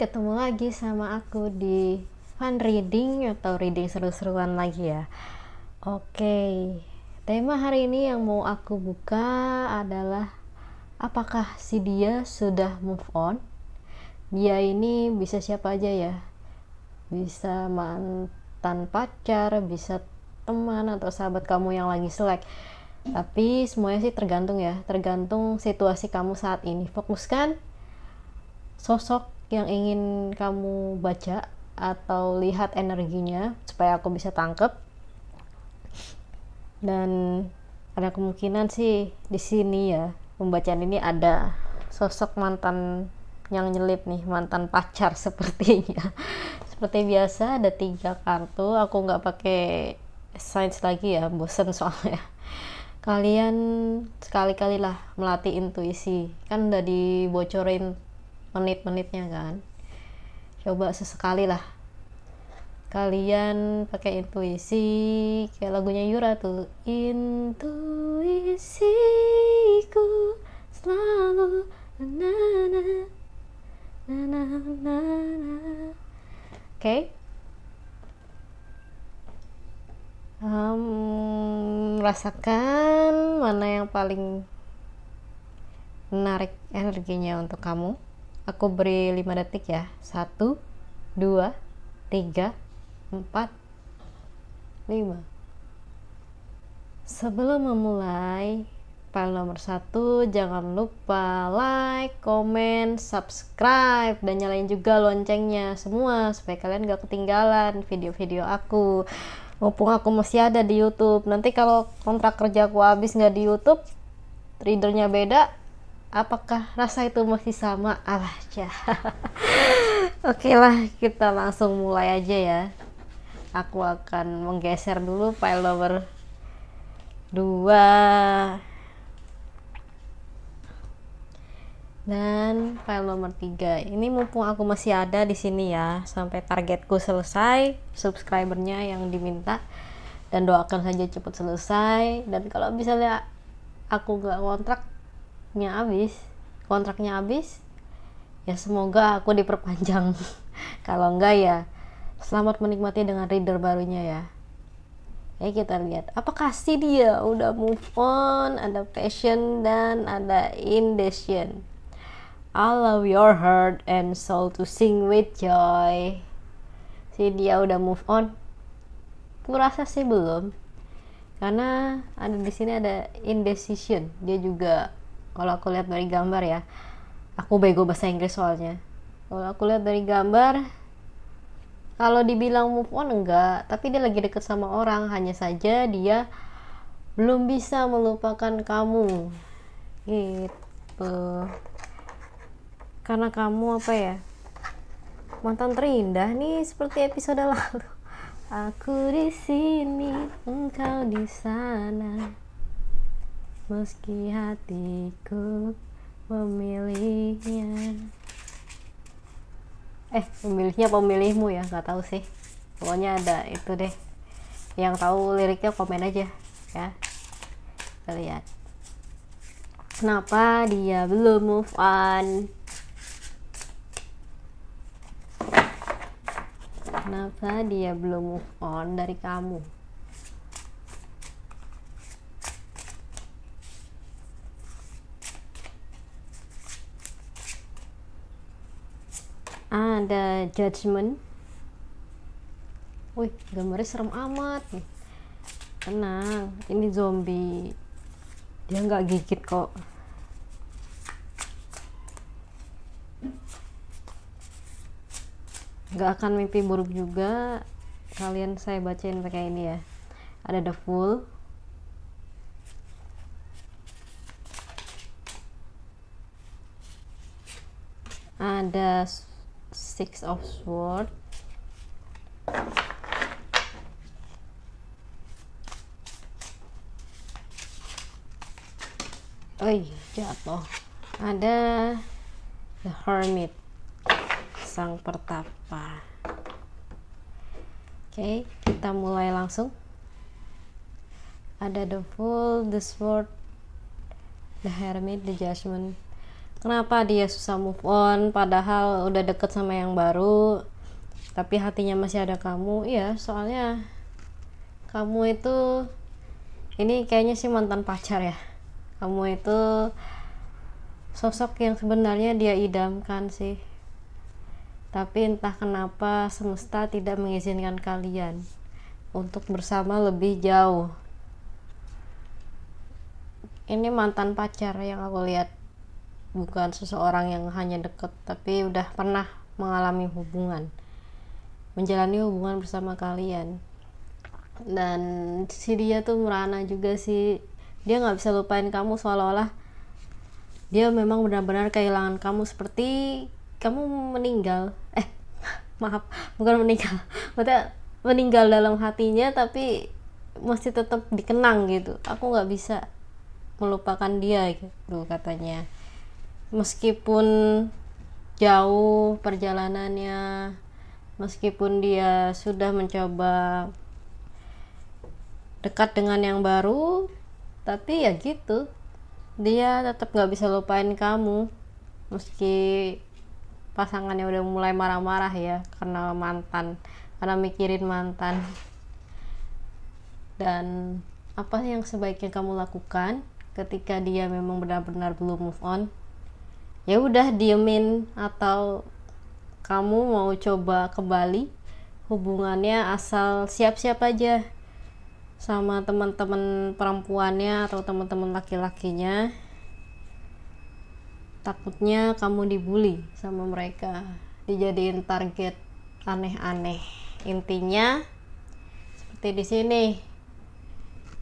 ketemu lagi sama aku di fun reading atau reading seru-seruan lagi ya. Oke, tema hari ini yang mau aku buka adalah apakah si dia sudah move on? Dia ini bisa siapa aja ya? Bisa mantan pacar, bisa teman atau sahabat kamu yang lagi selek. Tapi semuanya sih tergantung ya, tergantung situasi kamu saat ini. Fokuskan sosok yang ingin kamu baca atau lihat energinya supaya aku bisa tangkep. Dan ada kemungkinan sih di sini ya pembacaan ini ada sosok mantan yang nyelip nih, mantan pacar sepertinya. Seperti biasa ada 3 kartu, aku nggak pakai signs lagi ya, bosen soalnya. Kalian sekali-kali lah melatih intuisi, kan udah dibocorin menit-menitnya kan. Coba sesekali lah kalian pakai intuisi, kayak lagunya Yura tuh, intuisiku selalu na na na na na na. Oke. Rasakan mana yang paling menarik energinya untuk kamu. Aku beri 5 detik ya. 1, 2, 3, 4, 5. Sebelum memulai file nomor 1, jangan lupa like, komen, subscribe, dan nyalain juga loncengnya semua supaya kalian gak ketinggalan video-video aku. Mumpung aku masih ada di YouTube. Nanti kalau kontrak kerja aku habis gak di YouTube, readernya beda, apakah rasa itu masih sama? Alah ya. Oke lah, kita langsung mulai aja ya. Aku akan menggeser dulu file nomor 2 dan file nomor 3. Ini mumpung aku masih ada di sini ya sampai targetku selesai, subscribernya yang diminta, dan doakan saja cepat selesai. Dan kalau misalnya aku gak kontraknya habis ya semoga aku diperpanjang. Kalau enggak ya selamat menikmati dengan reader barunya ya. Kita lihat apakah si dia udah move on. Ada passion dan ada indecision. Allow your heart and soul to sing with joy. Si dia udah move on? Kurasa sih belum, karena ada di sini ada indecision. Dia juga, kalau aku lihat dari gambar ya, aku bego bahasa Inggris soalnya. Kalau aku lihat dari gambar, kalau dibilang move on enggak, tapi dia lagi deket sama orang, hanya saja dia belum bisa melupakan kamu gitu. Karena kamu apa ya, mantan terindah nih seperti episode lalu. Aku di sini, engkau di sana, meski hatiku memilihnya. Memilihnya pemilihmu ya, nggak tahu sih. Pokoknya ada itu deh. Yang tahu liriknya komen aja ya. Kita lihat. Kenapa dia belum move on? Kenapa dia belum move on dari kamu? Ada judgment. Wih, gambarnya serem amat nih. Tenang, ini zombie. Dia nggak gigit kok. Nggak akan mimpi buruk juga. Kalian saya bacain pakai ini ya. Ada the fool. Ada six of sword. Jatuh. Ada the hermit, sang pertapa. Oke, kita mulai langsung. Ada the fool, the sword, the hermit, the judgment. Kenapa dia susah move on padahal udah deket sama yang baru tapi hatinya masih ada kamu? Iya, soalnya kamu itu, ini kayaknya sih mantan pacar ya, kamu itu sosok yang sebenarnya dia idamkan sih, tapi entah kenapa semesta tidak mengizinkan kalian untuk bersama lebih jauh. Ini mantan pacar yang aku lihat, bukan seseorang yang hanya deket tapi udah pernah mengalami hubungan, menjalani hubungan bersama kalian. Dan si dia tuh merana juga sih, dia nggak bisa lupain kamu, seolah-olah dia memang benar-benar kehilangan kamu, seperti kamu meninggal, maaf, bukan meninggal, maksudnya meninggal dalam hatinya tapi masih tetap dikenang gitu. Aku nggak bisa melupakan dia gitu katanya, meskipun jauh perjalanannya, meskipun dia sudah mencoba dekat dengan yang baru, tapi ya gitu, dia tetap nggak bisa lupain kamu meski pasangannya udah mulai marah-marah ya karena mantan, karena mikirin mantan. Dan apa yang sebaiknya kamu lakukan ketika dia memang benar-benar belum move on? Ya udah, diemin, atau kamu mau coba kembali hubungannya, asal siap-siap aja sama teman-teman perempuannya atau teman-teman laki-lakinya. Takutnya kamu dibully sama mereka, dijadiin target aneh-aneh. Intinya seperti di sini,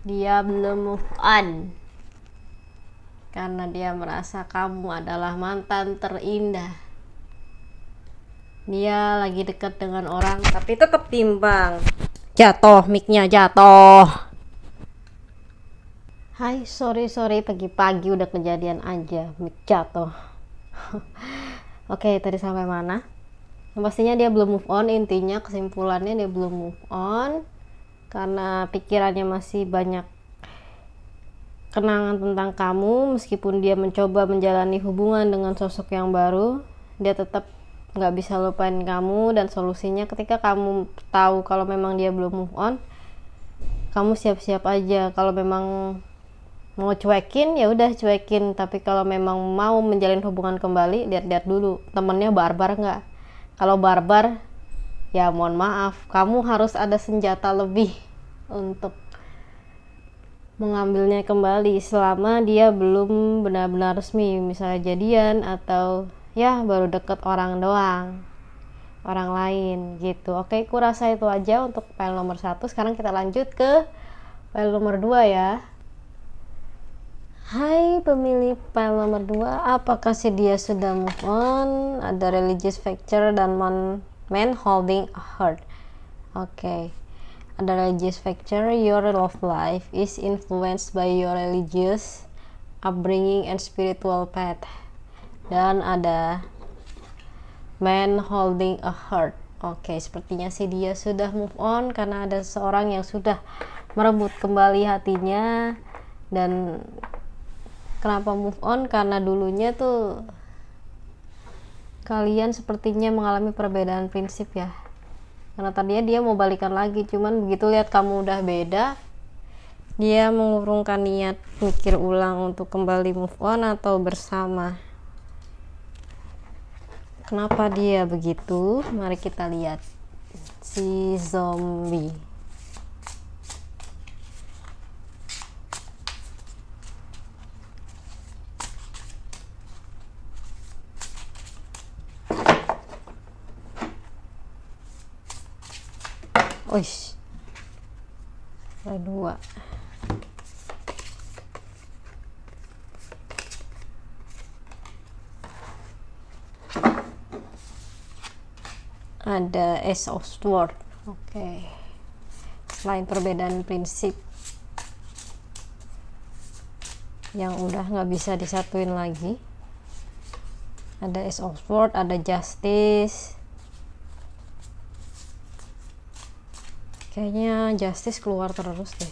dia belum move on karena dia merasa kamu adalah mantan terindah. Dia lagi dekat dengan orang tapi tetap timbang. Jatuh, mic-nya jatuh. Hai, sorry pagi-pagi udah kejadian aja mic jatuh. Oke, tadi sampai mana? Pastinya dia belum move on. Intinya kesimpulannya dia belum move on karena pikirannya masih banyak kenangan tentang kamu. Meskipun dia mencoba menjalani hubungan dengan sosok yang baru, dia tetap nggak bisa lupain kamu. Dan solusinya, ketika kamu tahu kalau memang dia belum move on, kamu siap-siap aja. Kalau memang mau cuekin, ya udah cuekin. Tapi kalau memang mau menjalin hubungan kembali, lihat-lihat dulu temennya barbar nggak. Kalau barbar, ya mohon maaf, kamu harus ada senjata lebih untuk mengambilnya kembali selama dia belum benar-benar resmi, misalnya jadian atau ya baru deket orang doang, orang lain gitu. Oke, kurasa itu aja untuk file nomor 1. Sekarang kita lanjut ke file nomor 2 ya. Hai pemilih file nomor 2, apakah si dia sudah move on? Ada religious factor dan man holding a heart. Oke. Ada religious factor, your love life is influenced by your religious upbringing and spiritual path. Dan ada man holding a heart. Oke, sepertinya sih dia sudah move on karena ada seorang yang sudah merebut kembali hatinya. Dan kenapa move on? Karena dulunya tuh kalian sepertinya mengalami perbedaan prinsip ya. Karena tadinya dia mau balikan lagi, cuman begitu lihat kamu udah beda, dia mengurungkan niat, mikir ulang untuk kembali move on atau bersama. Kenapa dia begitu? Mari kita lihat si zombie. Oish, ada 2. Ada Ace of Swords. Oke. Selain perbedaan prinsip yang udah nggak bisa disatuin lagi, ada Ace of Swords, ada Justice. Kayaknya Justice keluar terus deh.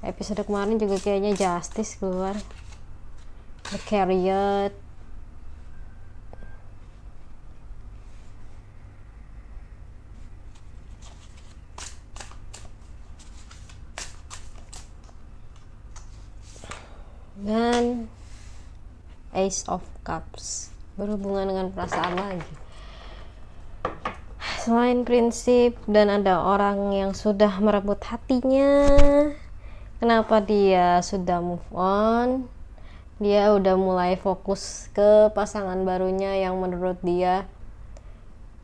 Episode kemarin juga kayaknya Justice keluar. The Chariot. dan Ace of Cups, berhubungan dengan perasaan lagi. Selain prinsip dan ada orang yang sudah merebut hatinya, kenapa dia sudah move on? Dia udah mulai fokus ke pasangan barunya yang menurut dia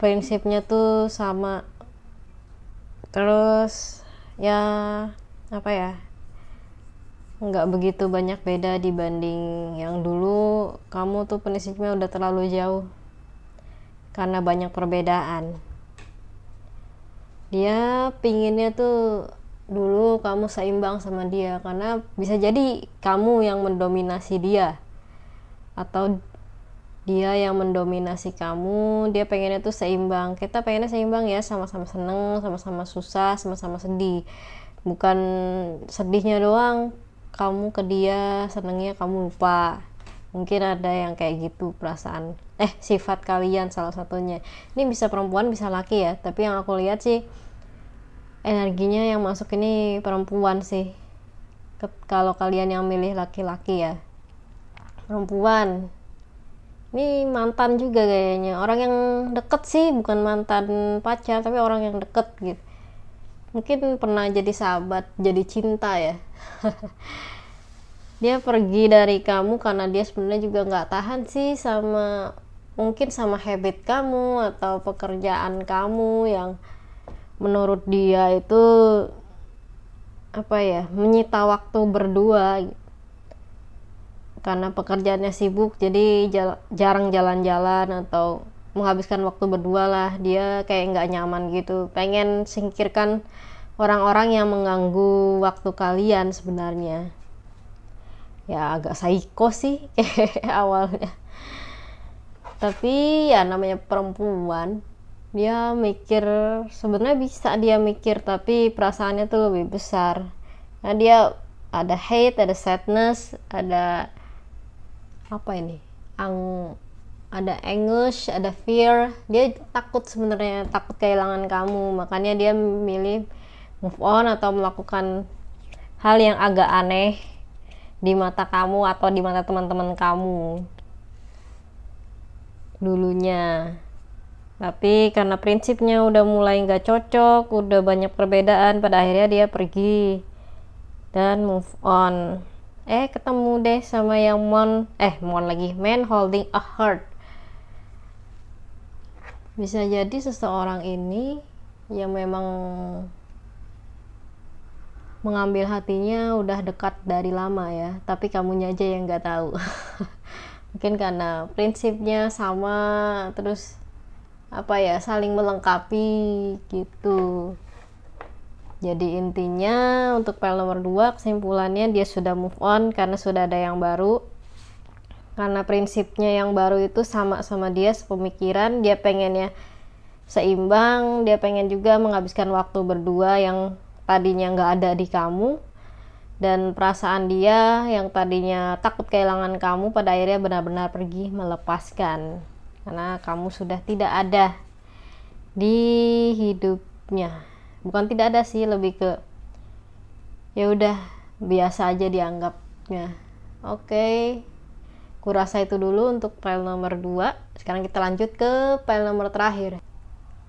prinsipnya tuh sama. Terus ya apa ya, nggak begitu banyak beda dibanding yang dulu. Kamu tuh prinsipnya udah terlalu jauh karena banyak perbedaan. Dia pinginnya tuh dulu kamu seimbang sama dia, karena bisa jadi kamu yang mendominasi dia atau dia yang mendominasi kamu. Dia pengennya tuh seimbang. Kita pengennya seimbang ya, sama-sama seneng, sama-sama susah, sama-sama sedih. Bukan sedihnya doang kamu ke dia, senengnya kamu lupa. Mungkin ada yang kayak gitu perasaan sifat kalian salah satunya. Ini bisa perempuan bisa laki ya, tapi yang aku lihat sih energinya yang masuk ini perempuan sih. Kalau kalian yang milih laki-laki ya, perempuan. Ini mantan juga kayaknya, orang yang deket sih, bukan mantan pacar tapi orang yang deket gitu. Mungkin pernah jadi sahabat, jadi cinta ya. Dia pergi dari kamu karena dia sebenarnya juga nggak tahan sih sama, mungkin sama habit kamu atau pekerjaan kamu yang menurut dia itu apa ya, menyita waktu berdua. Karena pekerjaannya sibuk jadi jarang jalan-jalan atau menghabiskan waktu berdua lah. Dia kayak nggak nyaman gitu, pengen singkirkan orang-orang yang mengganggu waktu kalian. Sebenarnya ya agak psycho sih awalnya, tapi ya namanya perempuan, dia mikir, sebenarnya bisa dia mikir tapi perasaannya tuh lebih besar. Nah dia ada hate, ada sadness, ada apa ini, ada anguish, ada fear. Dia takut, sebenarnya takut kehilangan kamu, makanya dia milih move on atau melakukan hal yang agak aneh di mata kamu atau di mata teman-teman kamu dulunya. Tapi karena prinsipnya udah mulai nggak cocok, udah banyak perbedaan, pada akhirnya dia pergi dan move on. Ketemu deh sama yang man holding a heart. Bisa jadi seseorang ini yang memang mengambil hatinya udah dekat dari lama ya, tapi kamunya aja yang nggak tahu. Mungkin karena prinsipnya sama, terus apa ya, saling melengkapi gitu. Jadi intinya untuk file nomor 2, kesimpulannya dia sudah move on karena sudah ada yang baru. Karena prinsipnya yang baru itu sama dia, sepemikiran, dia pengennya seimbang, dia pengen juga menghabiskan waktu berdua yang tadinya nggak ada di kamu. Dan perasaan dia yang tadinya takut kehilangan kamu pada akhirnya benar-benar pergi melepaskan. Karena kamu sudah tidak ada di hidupnya. Bukan tidak ada sih, lebih ke ya udah biasa aja dianggapnya. Oke, kurasa itu dulu untuk file nomor 2. Sekarang kita lanjut ke file nomor terakhir.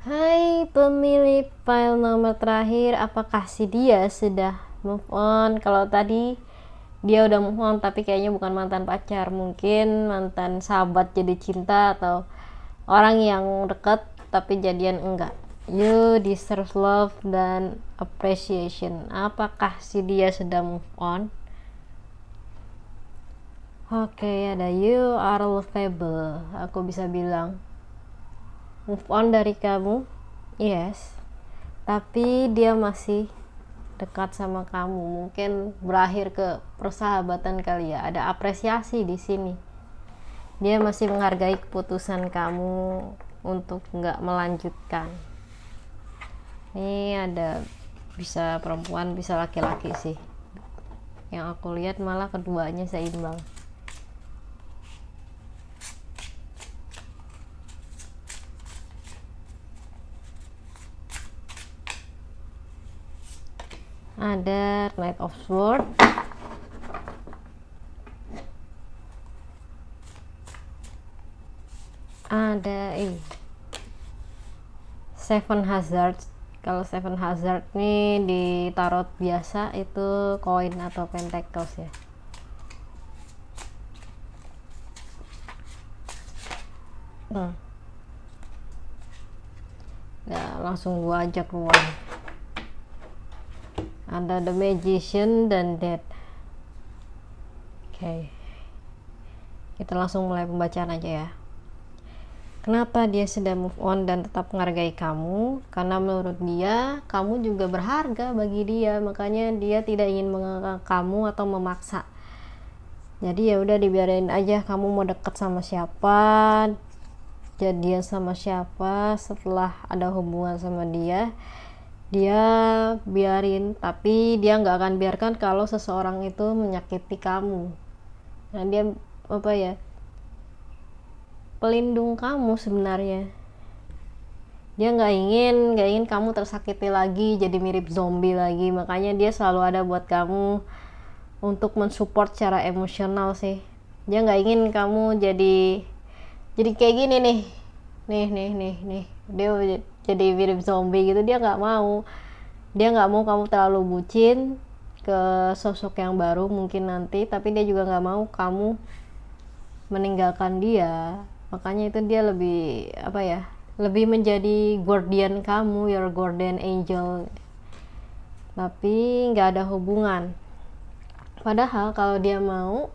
Hai pemilik file nomor terakhir, apakah si dia sudah move on? Kalau tadi dia udah move on tapi kayaknya bukan mantan pacar, mungkin mantan sahabat jadi cinta atau orang yang dekat tapi jadian enggak. You deserve love dan appreciation. Apakah si dia sudah move on? Oke, ada you are lovable. Aku bisa bilang move on dari kamu, yes. Tapi dia masih dekat sama kamu. Mungkin berakhir ke persahabatan kali ya. Ada apresiasi di sini. Dia masih menghargai keputusan kamu untuk nggak melanjutkan. Ini ada bisa perempuan bisa laki-laki sih. Yang aku lihat malah keduanya seimbang. Ada Knight of Swords, ada Seven Hazards. Kalau Seven Hazard nih di tarot biasa itu koin atau pentacles ya. Nah, langsung gua ajak keluar. Ada The Magician dan Death. Oke. Kita langsung mulai pembacaan aja ya. Kenapa dia sudah move on dan tetap menghargai kamu? Karena menurut dia, kamu juga berharga bagi dia. Makanya dia tidak ingin mengekang kamu atau memaksa. Jadi ya udah dibiarin aja kamu mau deket sama siapa, jadian sama siapa, setelah ada hubungan sama dia, dia biarin. Tapi dia nggak akan biarkan kalau seseorang itu menyakiti kamu. Nah dia pelindung kamu sebenarnya. Dia nggak ingin kamu tersakiti lagi, jadi mirip zombie lagi. Makanya dia selalu ada buat kamu untuk mensupport secara emosional sih. Dia nggak ingin kamu jadi kayak gini nih. Dia jadi mirip zombie gitu. Dia nggak mau kamu terlalu bucin ke sosok yang baru mungkin nanti. Tapi dia juga nggak mau kamu meninggalkan dia. Makanya itu dia lebih menjadi guardian kamu, your guardian angel. Tapi nggak ada hubungan. Padahal kalau dia mau,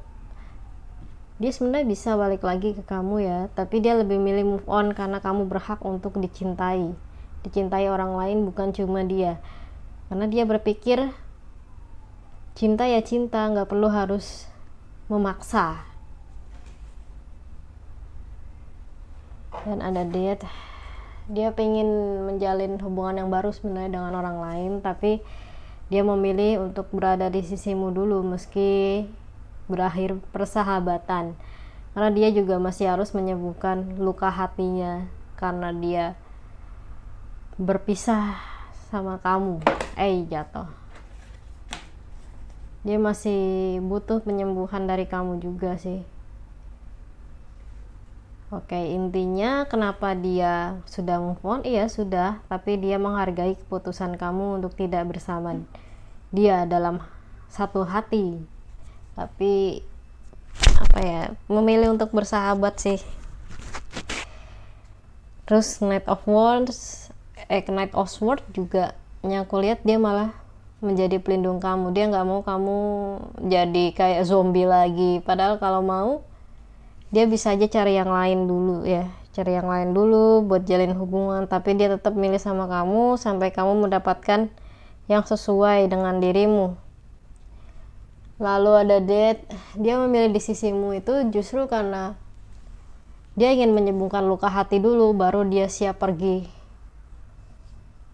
dia sebenarnya bisa balik lagi ke kamu ya. Tapi dia lebih milih move on karena kamu berhak untuk dicintai orang lain, bukan cuma dia. Karena dia berpikir cinta ya cinta, nggak perlu harus memaksa. Dan ada Death. Dia pengen menjalin hubungan yang baru sebenarnya dengan orang lain, tapi dia memilih untuk berada di sisimu dulu meski berakhir persahabatan. Karena dia juga masih harus menyembuhkan luka hatinya karena dia berpisah sama kamu. Jatuh. Dia masih butuh penyembuhan dari kamu juga sih. Oke, intinya kenapa dia sudah move on? Iya sudah, tapi dia menghargai keputusan kamu untuk tidak bersama dia dalam satu hati. Tapi memilih untuk bersahabat sih. Terus Knight of Swords juga yang aku lihat dia malah menjadi pelindung kamu. Dia nggak mau kamu jadi kayak zombie lagi. Padahal kalau mau, dia bisa aja cari yang lain dulu buat jalin hubungan. Tapi dia tetap milih sama kamu sampai kamu mendapatkan yang sesuai dengan dirimu. Lalu ada Death. Dia memilih di sisimu itu justru karena dia ingin menyembuhkan luka hati dulu, baru dia siap pergi,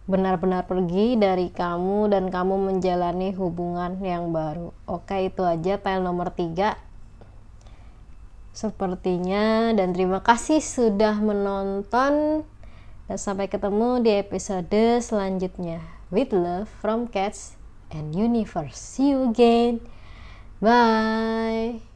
benar-benar pergi dari kamu dan kamu menjalani hubungan yang baru. Oke, itu aja file nomor 3 sepertinya. Dan terima kasih sudah menonton, dan sampai ketemu di episode selanjutnya. With love from Cats and Universe. See you again. Bye.